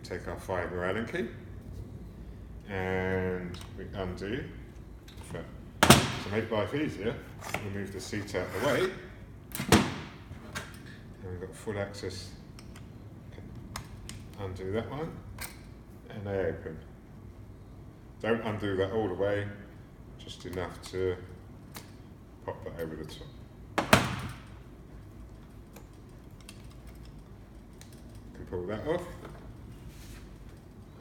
take our fibre Allen key and we undo. To make life easier, we move the seat out of the way, and we've got full access. Undo that one, and they open. Don't undo that all the way, just enough to pop that over the top. I can pull that off.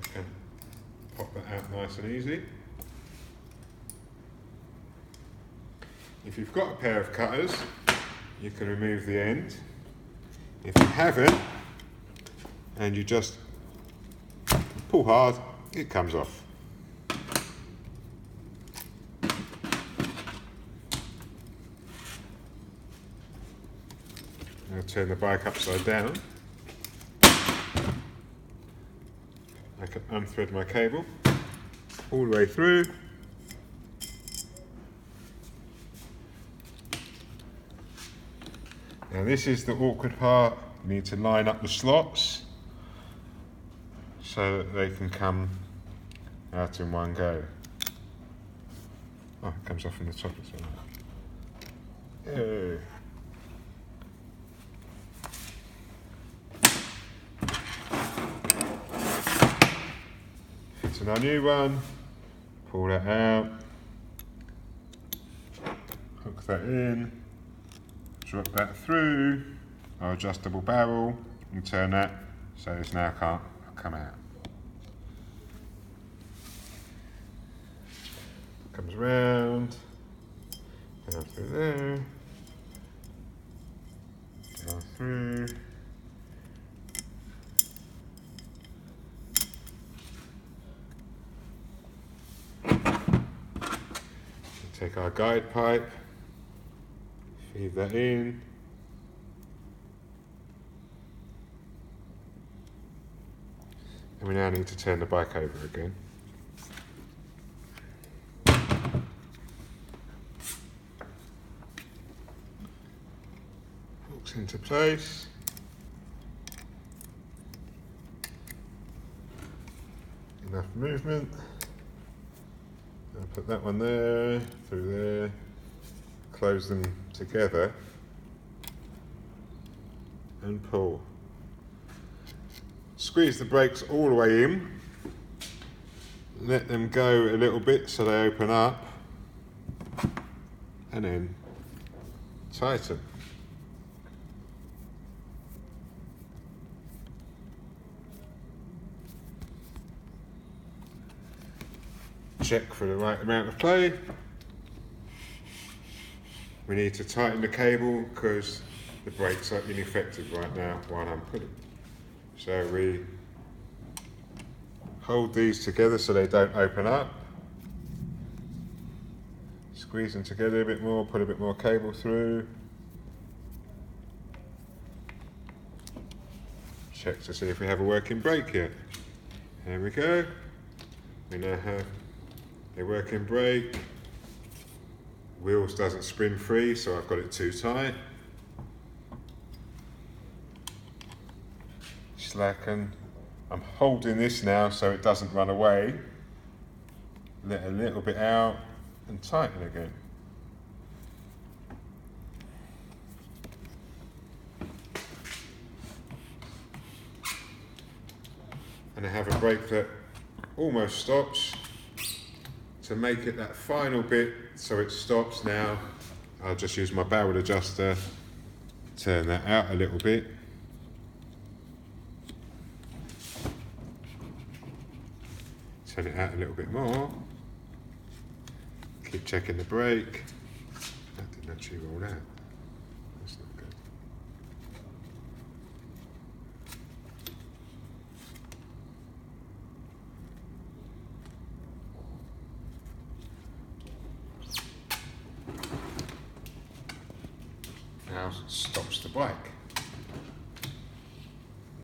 I can pop that out nice and easy. If you've got a pair of cutters, you can remove the end. If you haven't, and you just pull hard, it comes off. I'll turn the bike upside down. I can unthread my cable all the way through. Now this is the awkward part. You need to line up the slots so that they can come out in one go. Oh, it comes off in the top as well. Yay. Fits in our new one, pull that out, hook that in, drop that through our adjustable barrel and turn that so this now can't come out. Comes round, down through there, down through. Take our guide pipe, feed that in. And we now need to turn the bike over again. Hooks into place. Enough movement. I'll put that one there, through there, close them together and pull. Squeeze the brakes all the way in, let them go a little bit so they open up, and then tighten. Check for the right amount of play. We need to tighten the cable because the brakes are ineffective right now while I'm pulling. So we hold these together so they don't open up. Squeeze them together a bit more, put a bit more cable through. Check to see if we have a working brake yet. There we go. We now have a working brake. Wheels doesn't spin free, so I've got it too tight. Slacken. I'm holding this now so it doesn't run away. Let a little bit out and tighten again. And I have a brake that almost stops. To make it that final bit so it stops now, I'll just use my barrel adjuster, turn that out a little bit. Turn it out a little bit more. Keep checking the brake. That didn't actually roll out. That's not good. Now stops the bike.